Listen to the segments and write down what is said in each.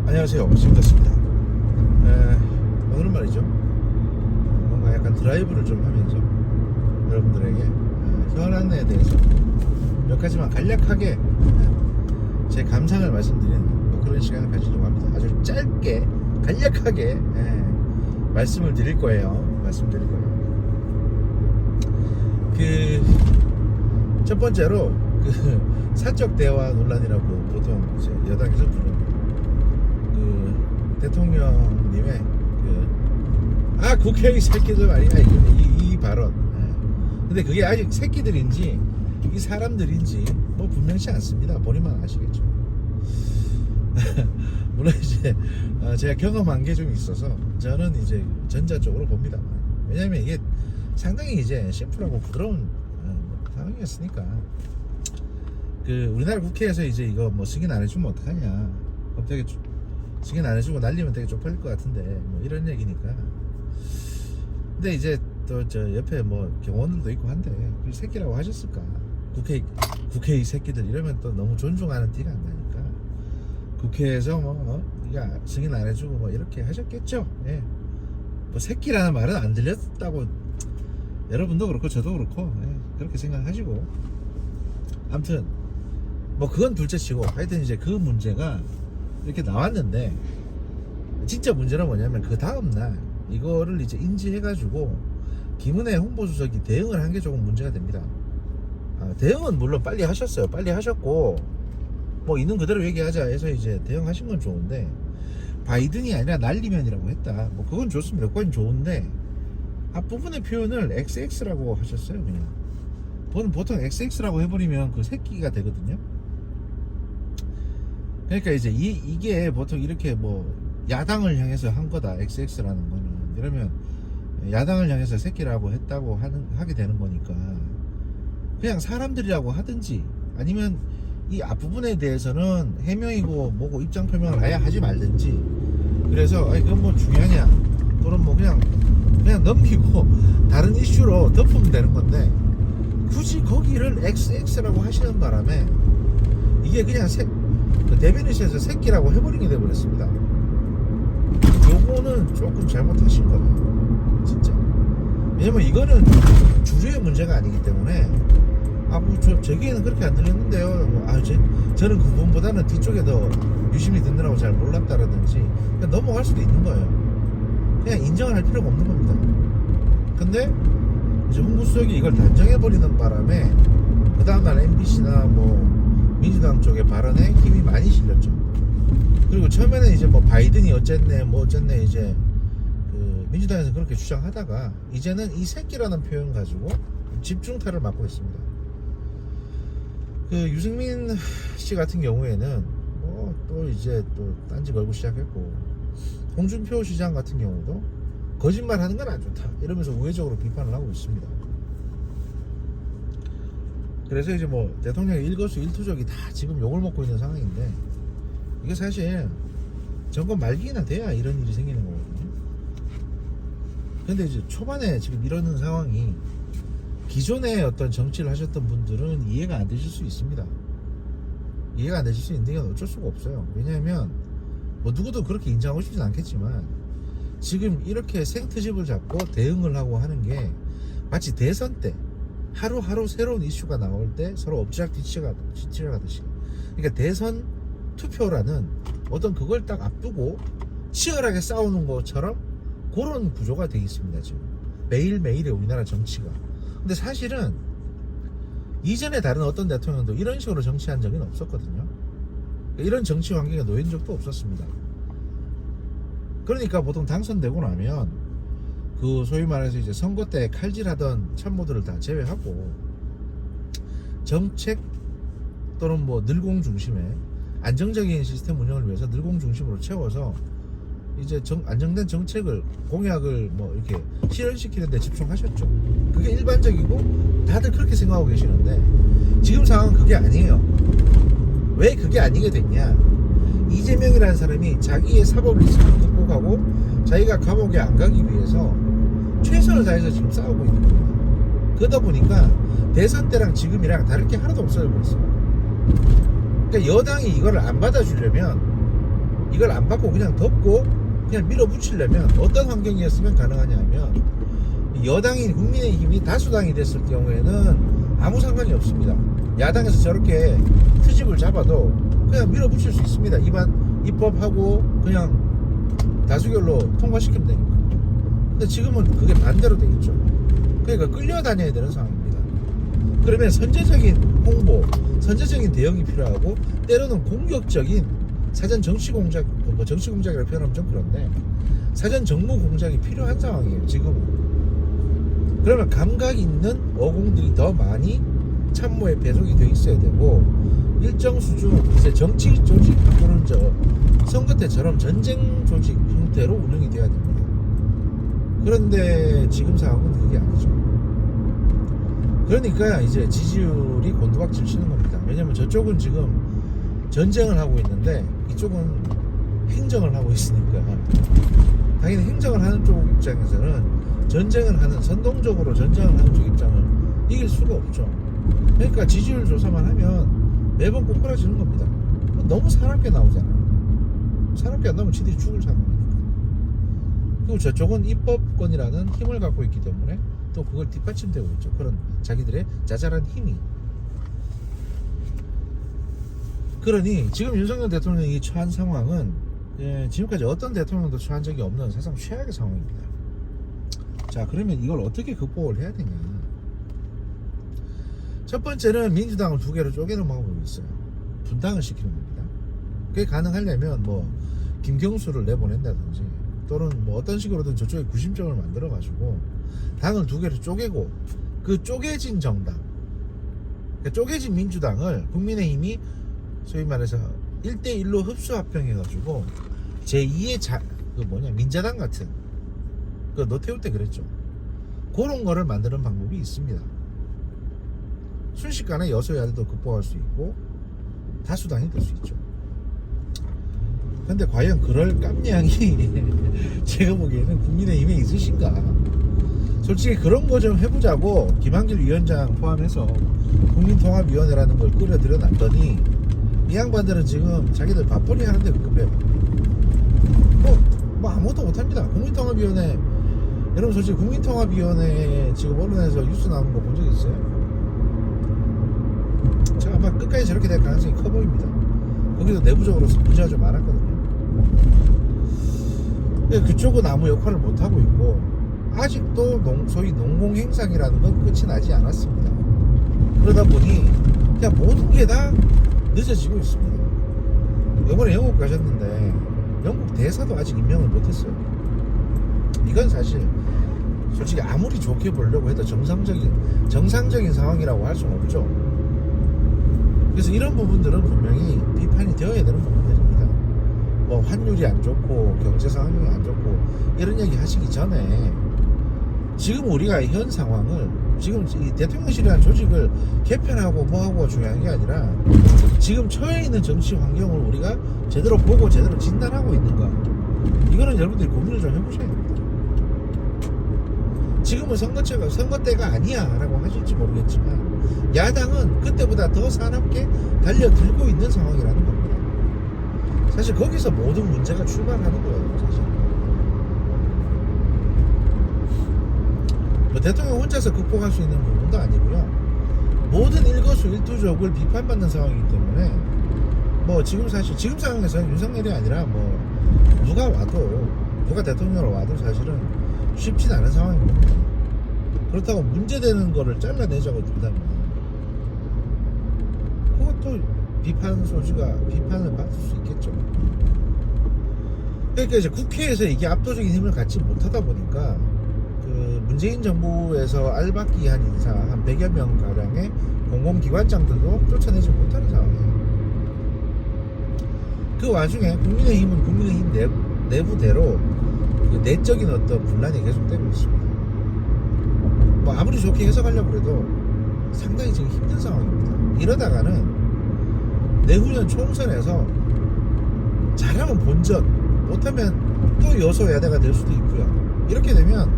안녕하세요, 심덕습니다. 오늘은 말이죠, 뭔가 약간 드라이브를 좀 하면서 여러분들에게 현안에 대해서 몇 가지만 간략하게 제 감상을 말씀드리는 뭐 그런 시간을 가지려고 합니다. 아주 짧게 간략하게 말씀을 드릴 거예요. 첫 번째로 사적 대화 논란이라고 보통 이제 여당에서 부르는 대통령님의 국회의 새끼들 아니야 이 발언. 근데 그게 아직 새끼들인지 이 사람들인지 뭐 분명치 않습니다. 본인만 아시겠죠. 물론 이제 제가 경험한 게 좀 있어서 저는 이제 전자 쪽으로 봅니다. 왜냐면 이게 상당히 이제 심플하고 부드러운 상황이었으니까. 우리나라 국회에서 이제 이거 뭐 승인 안 해주면 어떡하냐, 갑자기 승인 안 해주고 날리면 되게 쪽팔릴 것 같은데 뭐 이런 얘기니까. 근데 이제 또 저 옆에 뭐 경호원들도 있고 한데 그 새끼라고 하셨을까? 국회의 새끼들 이러면 또 너무 존중하는 티가 안 나니까 국회에서 이거 승인 안 해주고 뭐 이렇게 하셨겠죠. 예. 뭐 새끼라는 말은 안 들렸다고 여러분도 그렇고 저도 그렇고 그렇게 생각하시고, 아무튼 뭐 그건 둘째치고 하여튼 이제 그 문제가 이렇게 나왔는데, 진짜 문제는 뭐냐면 그 다음날 이거를 이제 인지해가지고 김은혜 홍보수석이 대응을 한 게 조금 문제가 됩니다. 대응은 물론 빨리 하셨어요. 빨리 하셨고 뭐 있는 그대로 얘기하자 해서 이제 대응하신 건 좋은데, 바이든이 아니라 날리면이라고 했다, 뭐 그건 좋습니다. 그건 좋은데 앞부분의 표현을 XX라고 하셨어요. 그냥 보통 XX라고 해버리면 그 새끼가 되거든요. 그러니까 이제 이게 보통 이렇게 뭐 야당을 향해서 한 거다, XX라는 거는. 이러면 야당을 향해서 새끼라고 했다고 하게 되는 거니까 그냥 사람들이라고 하든지, 아니면 이 앞부분에 대해서는 해명이고 뭐고 입장 표명을 아예 하지 말든지. 그래서 그건 뭐 중요하냐, 그럼 뭐 그냥 넘기고 다른 이슈로 덮으면 되는 건데, 굳이 거기를 XX라고 하시는 바람에 이게 그냥 대변인실에서 새끼라고 해버리게 돼버렸습니다. 요거는 조금 잘못하신 거예요, 진짜. 왜냐면 이거는 주류의 문제가 아니기 때문에 저기에는 그렇게 안 들렸는데요, 저는 그분보다는 뒤쪽에 더 유심히 듣느라고 잘 몰랐다라든지 그냥 넘어갈 수도 있는 거예요. 그냥 인정을 할 필요가 없는 겁니다. 근데 이제 홍보수석이 이걸 단정해버리는 바람에 그 다음날 MBC나 뭐 민주당 쪽의 발언에 힘이 많이 실렸죠. 그리고 처음에는 이제 뭐 바이든이 어쨌네 이제 민주당에서 그렇게 주장하다가 이제는 이 새끼라는 표현 가지고 집중타를 맞고 있습니다. 유승민 씨 같은 경우에는 뭐 또 이제 또 딴지 걸고 시작했고, 홍준표 시장 같은 경우도 거짓말 하는 건 안 좋다 이러면서 우회적으로 비판을 하고 있습니다. 그래서 이제 뭐 대통령의 일거수일투족이 다 지금 욕을 먹고 있는 상황인데, 이게 사실 정권 말기나 돼야 이런 일이 생기는 거거든요. 근데 이제 초반에 지금 이러는 상황이 기존에 어떤 정치를 하셨던 분들은 이해가 안 되실 수 있습니다. 이해가 안 되실 수 있는 게 어쩔 수가 없어요. 왜냐하면 뭐 누구도 그렇게 인정하고 싶진 않겠지만 지금 이렇게 생트집을 잡고 대응을 하고 하는 게 마치 대선 때 하루하루 새로운 이슈가 나올 때 서로 엎치락뒤치락 하듯이, 그러니까 대선 투표라는 어떤 그걸 딱 앞두고 치열하게 싸우는 것처럼 그런 구조가 되어 있습니다. 지금 매일매일의 우리나라 정치가. 근데 사실은 이전에 다른 어떤 대통령도 이런 식으로 정치한 적은 없었거든요. 이런 정치 환경에 놓인 적도 없었습니다. 그러니까 보통 당선되고 나면 소위 말해서 이제 선거 때 칼질하던 참모들을 다 제외하고 정책 또는 뭐 늘공 중심의 안정적인 시스템 운영을 위해서 늘공 중심으로 채워서 이제 안정된 정책을, 공약을 뭐 이렇게 실현시키는 데 집중하셨죠. 그게 일반적이고 다들 그렇게 생각하고 계시는데 지금 상황은 그게 아니에요. 왜 그게 아니게 됐냐, 이재명이라는 사람이 자기의 사법 리스크를 극복하고 자기가 감옥에 안 가기 위해서 최선을 다해서 지금 싸우고 있는 겁니다. 그러다 보니까 대선 때랑 지금이랑 다를 게 하나도 없어져 버렸어요. 그러니까 여당이 이거를 안 받아주려면 이걸 안 받고 그냥 덮고 그냥 밀어붙이려면 어떤 환경이었으면 가능하냐 하면 여당인 국민의힘이 다수당이 됐을 경우에는 아무 상관이 없습니다. 야당에서 저렇게 트집을 잡아도 그냥 밀어붙일 수 있습니다. 입법하고 그냥 다수결로 통과시키면 되니까. 근데 지금은 그게 반대로 되겠죠. 그러니까 끌려다녀야 되는 상황입니다. 그러면 선제적인 홍보, 선제적인 대응이 필요하고 때로는 공격적인 사전 정치 공작, 뭐 정치 공작이라고 표현하면 좀 그런데 사전 정무 공작이 필요한 상황이에요. 지금은. 그러면 감각 있는 어공들이 더 많이 참모에 배속이 돼 있어야 되고 일정 수준 이제 정치 조직 또는 선거 때처럼 전쟁 조직 형태로 운영이 돼야 됩니다. 그런데 지금 상황은 그게 아니죠. 그러니까 이제 지지율이 곤두박질 치는 겁니다. 왜냐면 저쪽은 지금 전쟁을 하고 있는데 이쪽은 행정을 하고 있으니까 당연히 행정을 하는 쪽 입장에서는 전쟁을 하는 선동적으로 전쟁을 하는 쪽 입장을 이길 수가 없죠. 그러니까 지지율 조사만 하면 매번 꼬꾸라지는 겁니다. 너무 사납게 나오잖아요. 사납게 안 나오면 지들이 죽을 상황이니까. 그리고 저쪽은 입법권이라는 힘을 갖고 있기 때문에 또 그걸 뒷받침되고 있죠. 그런 자기들의 자잘한 힘이. 그러니 지금 윤석열 대통령이 처한 상황은 지금까지 어떤 대통령도 처한 적이 없는 사상 최악의 상황입니다. 자, 그러면 이걸 어떻게 극복을 해야 되냐? 첫 번째는 민주당을 두 개로 쪼개는 방법이 있어요. 분당을 시키는 겁니다. 그게 가능하려면 뭐 김경수를 내보낸다든지 또는 뭐 어떤 식으로든 저쪽에 구심점을 만들어 가지고 당을 두 개로 쪼개고 그 쪼개진 정당, 그러니까 쪼개진 민주당을 국민의힘이 소위 말해서 1대1로 흡수 합병해 가지고 제2의 민자당 같은 노태우 때 그랬죠. 그런 거를 만드는 방법이 있습니다. 순식간에 여소야도 극복할 수 있고 다수당이 될 수 있죠. 근데 과연 그럴 깜냥이 제가 보기에는 국민의힘에 있으신가? 솔직히 그런 거 좀 해보자고 김한길 위원장 포함해서 국민통합위원회라는 걸 끌어들여 놨더니 이 양반들은 지금 자기들 밥벌이 하는데 급해요. 뭐 아무것도 못합니다. 국민통합위원회, 여러분 솔직히 국민통합위원회 지금 언론에서 뉴스 나오는 거 본 적 있어요? 제가 아마 끝까지 저렇게 될 가능성이 커 보입니다. 거기도 내부적으로 문제가 좀 많았거든요. 그쪽은 아무 역할을 못하고 있고 아직도 소위 농공행상이라는 건 끝이 나지 않았습니다. 그러다 보니 그냥 모든 게 다 늦어지고 있습니다. 이번에 영국 가셨는데 영국 대사도 아직 임명을 못했어요. 이건 사실 솔직히 아무리 좋게 보려고 해도 정상적인 상황이라고 할 수는 없죠. 그래서 이런 부분들은 분명히 비판이 되어야 되는 부분들입니다. 뭐 환율이 안 좋고 경제 상황이 안 좋고 이런 얘기 하시기 전에 지금 우리가 현 상황을 지금 이 대통령실이라는 조직을 개편하고 뭐하고가 중요한 게 아니라 지금 처해 있는 정치 환경을 우리가 제대로 보고 제대로 진단하고 있는가, 이거는 여러분들이 고민을 좀 해보셔야 됩니다. 지금은 선거 때가 아니야 라고 하실지 모르겠지만 야당은 그때보다 더 사납게 달려들고 있는 상황이라는 겁니다. 사실 거기서 모든 문제가 출발하는 거예요. 사실 뭐 대통령 혼자서 극복할 수 있는 부분도 아니고요. 모든 일거수일투족을 비판받는 상황이기 때문에 뭐 지금 상황에서는 윤석열이 아니라 뭐 누가 대통령으로 와도 사실은 쉽진 않은 상황입니다. 그렇다고 문제되는 거를 잘라내자고 한다면 그것도 비판을 받을 수 있겠죠. 그러니까 이제 국회에서 이게 압도적인 힘을 갖지 못하다 보니까 그 문재인 정부에서 알박기 한 인사 한 100여 명 가량의 공공기관장들도 쫓아내지 못하는 상황이에요. 그 와중에 국민의힘은 국민의힘 내부대로 내적인 어떤 분란이 계속되고 있습니다. 뭐 아무리 좋게 해석하려고 해도 상당히 지금 힘든 상황입니다. 이러다가는 내후년 총선에서 잘하면 본전, 못하면 또 여소야대가 될 수도 있고요. 이렇게 되면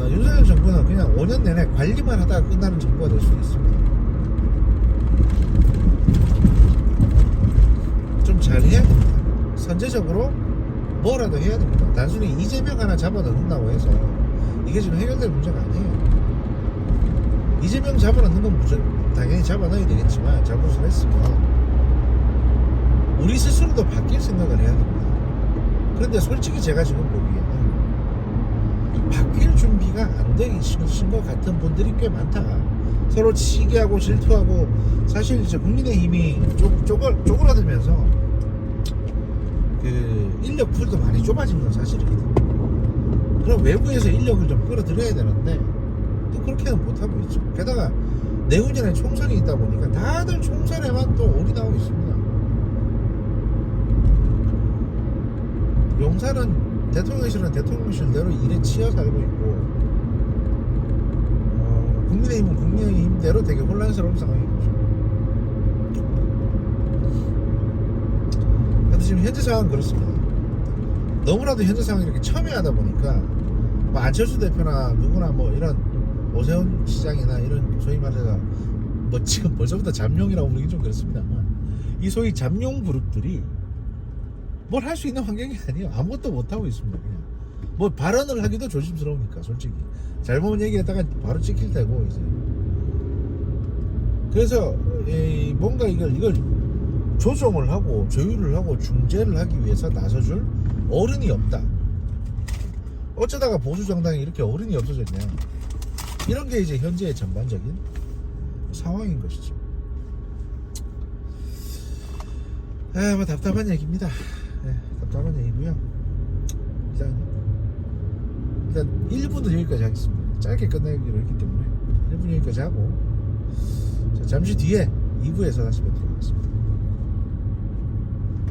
윤석열 정부는 그냥 5년 내내 관리만 하다가 끝나는 정부가 될 수도 있습니다. 좀 잘해야 됩니다. 선제적으로 뭐라도 해야 됩니다. 단순히 이재명 하나 잡아넣는다고 해서 이게 지금 해결될 문제가 아니에요. 이재명 잡아넣는 건 당연히 잡아넣어야 되겠지만 잘못을 했으면 우리 스스로도 바뀔 생각을 해야 됩니다. 그런데 솔직히 제가 지금 보기에는 바뀔 준비가 안 되신 것 같은 분들이 꽤 많다. 서로 시기하고 질투하고 사실 이제 국민의힘이 쪼그라들면서 그 인력 풀도 많이 좁아진 건 사실이거든요. 그럼 외부에서 인력을 좀 끌어들여야 되는데 또 그렇게는 못하고 있죠. 게다가 내후년에 총선이 있다 보니까 다들 총선에만 또 올인하고 있습니다. 용산은 대통령실은 대통령실대로 일에 치여 살고 있고 국민의힘은 국민의힘대로 되게 혼란스러운 상황인 거죠. 근데 지금 현재 상황은 그렇습니다. 너무나도 현재 상황이 이렇게 첨예하다 보니까 뭐 안철수 대표나 누구나 뭐 이런 오세훈 시장이나 이런 소위 말해서 뭐 지금 벌써부터 잠룡이라고 부르긴 좀 그렇습니다만 이 소위 잠룡 그룹들이 뭘 할 수 있는 환경이 아니에요. 아무것도 못하고 있습니다. 그냥 뭐 발언을 하기도 조심스러우니까 솔직히 잘못 얘기했다가 바로 찍힐 테고 이제 그래서 뭔가 이걸 조정을 하고 조율을 하고 중재를 하기 위해서 나서줄 어른이 없다. 어쩌다가 보수 정당이 이렇게 어른이 없어졌냐. 이런 게 이제 현재의 전반적인 상황인 것이죠. 뭐 답답한 얘기입니다. 답답한 얘기고요. 일단 1부는 여기까지 하겠습니다. 짧게 끝내기로 했기 때문에 1분 여기까지 하고 자, 잠시 뒤에 2부에서 다시 뵙도록 하겠습니다.